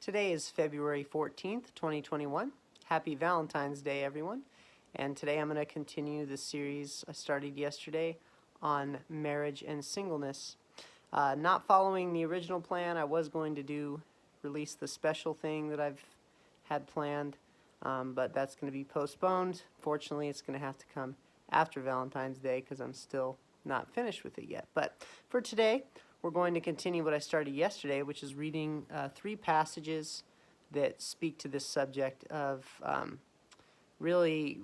Today is February 14th, 2021. Happy Valentine's Day, everyone. And today I'm going to continue the series I started yesterday on marriage and singleness. Not following the original plan, I was going to release the special thing that I've had planned, but that's going to be postponed. Fortunately, it's going to have to come after Valentine's Day because I'm still not finished with it yet. But for today, we're going to continue what I started yesterday, which is reading 3 passages that speak to this subject of really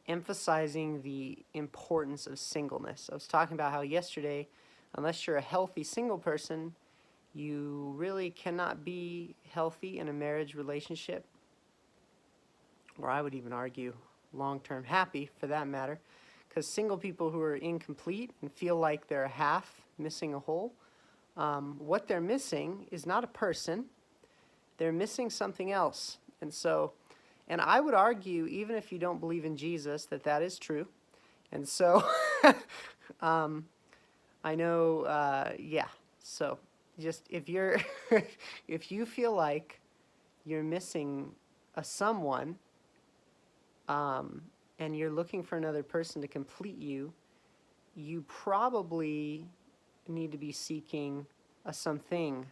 emphasizing the importance of singleness. I was talking about how yesterday, unless you're a healthy single person, you really cannot be healthy in a marriage relationship, or I would even argue long-term happy for that matter, because single people who are incomplete and feel like they're a half missing a whole, what they're missing is not a person, they're missing something else. And I would argue, even if you don't believe in Jesus, that is true. And so, I know, so just if you're, if you feel like you're missing a someone, and you're looking for another person to complete you, you probably need to be seeking a something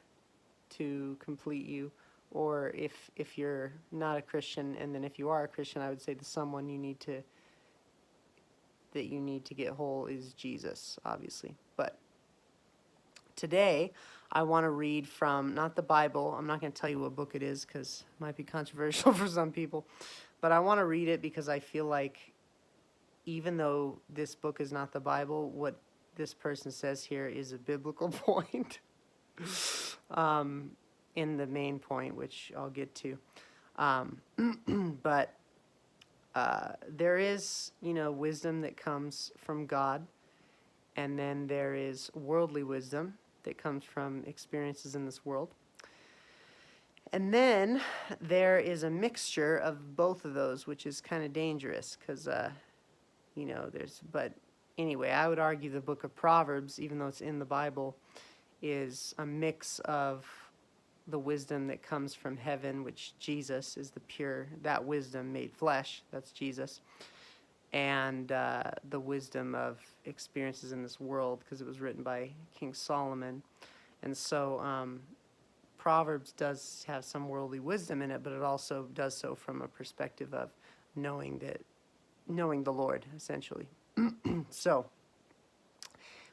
to complete you. Or if you're not a Christian, and then if you are a Christian, I would say the someone you need to get whole is Jesus, obviously. But today, I want to read from, not the Bible. I'm not going to tell you what book it is because it might be controversial for some people. But I want to read it because I feel like even though this book is not the Bible, what this person says here is a biblical point in the main point, which I'll get to. But there is, wisdom that comes from God, and then there is worldly wisdom that comes from experiences in this world. And then there is a mixture of both of those, which is kind of dangerous because, but anyway, I would argue the book of Proverbs, even though it's in the Bible, is a mix of the wisdom that comes from heaven, which Jesus is that wisdom made flesh, that's Jesus, and the wisdom of experiences in this world, because it was written by King Solomon. And so Proverbs does have some worldly wisdom in it, but it also does so from a perspective of knowing the Lord, essentially. So,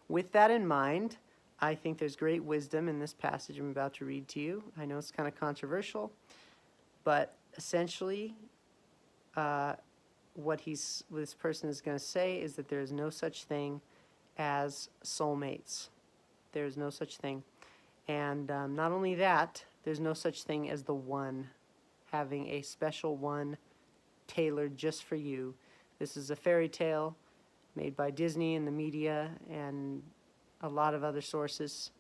with that in mind, I think there's great wisdom in this passage I'm about to read to you. I know it's kind of controversial, but essentially, what this person is going to say is that there is no such thing as soulmates. There is no such thing. And not only that, there's no such thing as the one, having a special one tailored just for you. This is a fairy tale made by Disney and the media and a lot of other sources,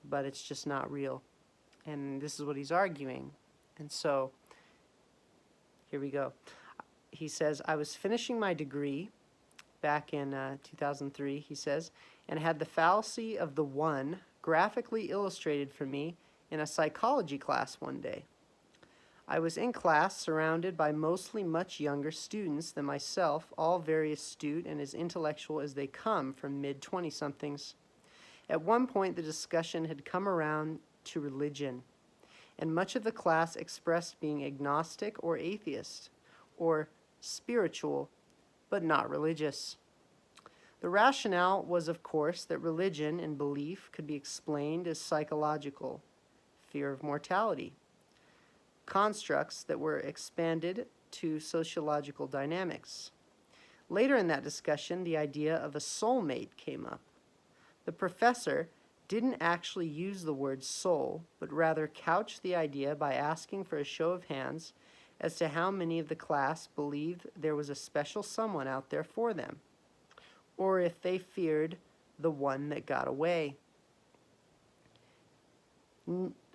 but it's just not real. And this is what he's arguing. And so, here we go. He says, I was finishing my degree back in 2003, he says, and had the fallacy of the one graphically illustrated for me in a psychology class one day. I was in class surrounded by mostly much younger students than myself, all very astute and as intellectual as they come from mid-20-somethings. At one point, the discussion had come around to religion, and much of the class expressed being agnostic or atheist, or spiritual, but not religious. The rationale was, of course, that religion and belief could be explained as psychological, fear of mortality, constructs that were expanded to sociological dynamics. Later in that discussion, the idea of a soulmate came up. The professor didn't actually use the word soul, but rather couched the idea by asking for a show of hands as to how many of the class believed there was a special someone out there for them, or if they feared the one that got away.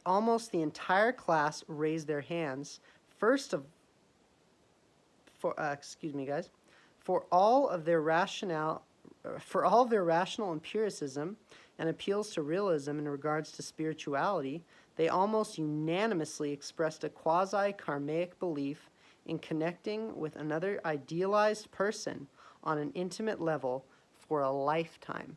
Almost the entire class raised their hands. For all of their rational empiricism and appeals to realism in regards to spirituality, They almost unanimously expressed a quasi-karmic belief in connecting with another idealized person on an intimate level for a lifetime.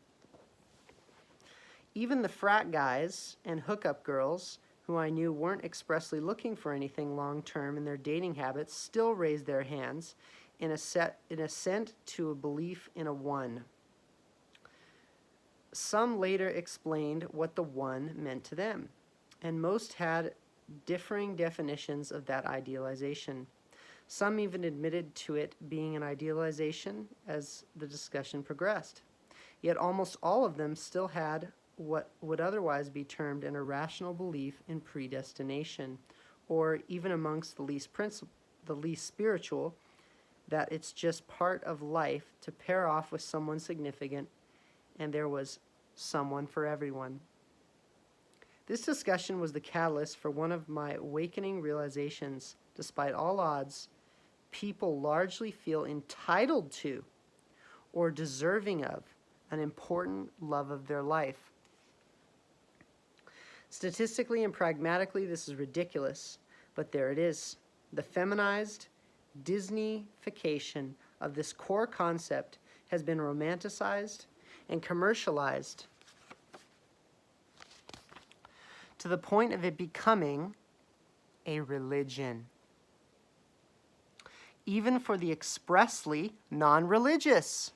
Even the frat guys and hookup girls who I knew weren't expressly looking for anything long-term in their dating habits still raised their hands in assent to a belief in a one. Some later explained what the one meant to them, and most had differing definitions of that idealization. Some even admitted to it being an idealization as the discussion progressed. Yet almost all of them still had what would otherwise be termed an irrational belief in predestination, or even amongst the least spiritual, that it's just part of life to pair off with someone significant, and there was someone for everyone. This discussion was the catalyst for one of my awakening realizations. Despite all odds, people largely feel entitled to or deserving of an important love of their life. Statistically and pragmatically, this is ridiculous, but there it is. The feminized Disneyfication of this core concept has been romanticized and commercialized to the point of it becoming a religion, even for the expressly non-religious.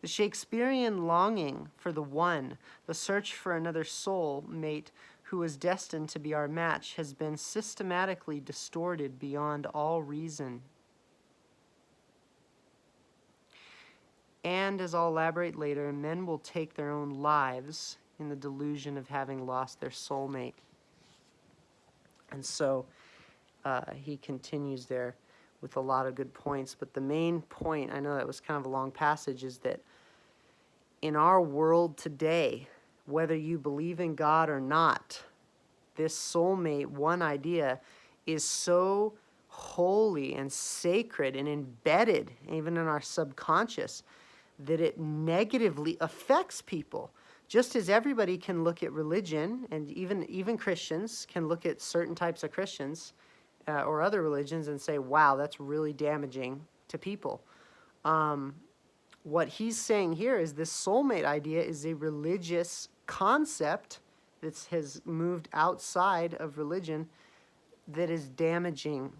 The Shakespearean longing for the one, the search for another soul mate who is destined to be our match, has been systematically distorted beyond all reason. And, as I'll elaborate later, men will take their own lives in the delusion of having lost their soulmate. And so he continues there with a lot of good points. But the main point, I know that was kind of a long passage, is that in our world today, whether you believe in God or not, this soulmate one idea is so holy and sacred and embedded even in our subconscious that it negatively affects people. Just as everybody can look at religion, and even Christians can look at certain types of Christians or other religions and say, wow, that's really damaging to people. What he's saying here is this soulmate idea is a religious concept that has moved outside of religion that is damaging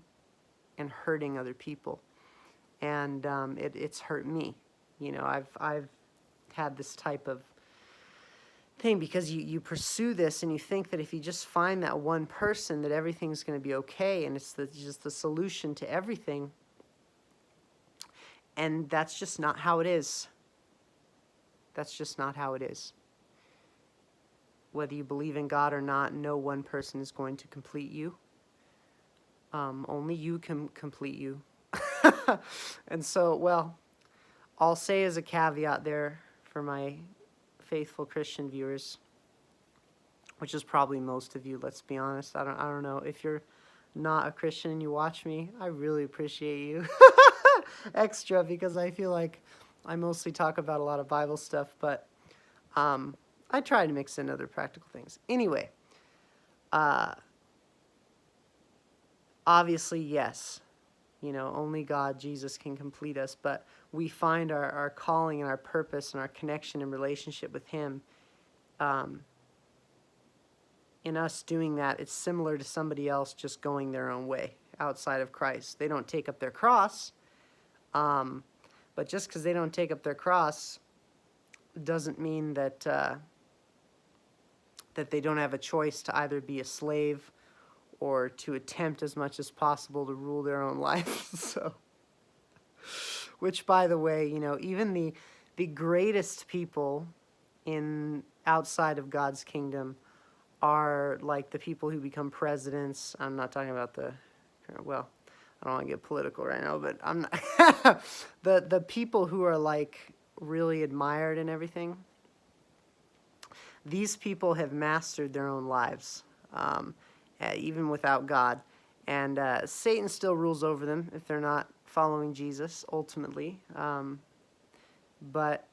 and hurting other people. And it's hurt me. You know, I've had this type of thing because you pursue this and you think that if you just find that one person that everything's going to be okay and it's just the solution to everything. And that's just not how it is. That's just not how it is. Whether you believe in God or not, no one person is going to complete you. Only you can complete you. And so, well, I'll say as a caveat there for my faithful Christian viewers, which is probably most of you, let's be honest. I don't know. If you're not a Christian and you watch me, I really appreciate you. Extra, because I feel like I mostly talk about a lot of Bible stuff, but I try to mix in other practical things. Anyway, obviously, yes, you know, only God, Jesus, can complete us, but we find our calling and our purpose and our connection and relationship with Him in us doing that. It's similar to somebody else just going their own way outside of Christ. They don't take up their cross, but just because they don't take up their cross doesn't mean that that they don't have a choice to either be a slave or to attempt as much as possible to rule their own life. So, which, by the way, you know, even the greatest people outside of God's kingdom are like the people who become presidents. I'm not talking about well, I don't want to get political right now, but I'm not the people who are like really admired and everything. These people have mastered their own lives, even without God. And Satan still rules over them if they're not following Jesus, ultimately. But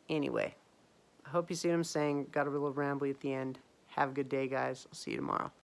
anyway, I hope you see what I'm saying. Got a little rambly at the end. Have a good day, guys. I'll see you tomorrow.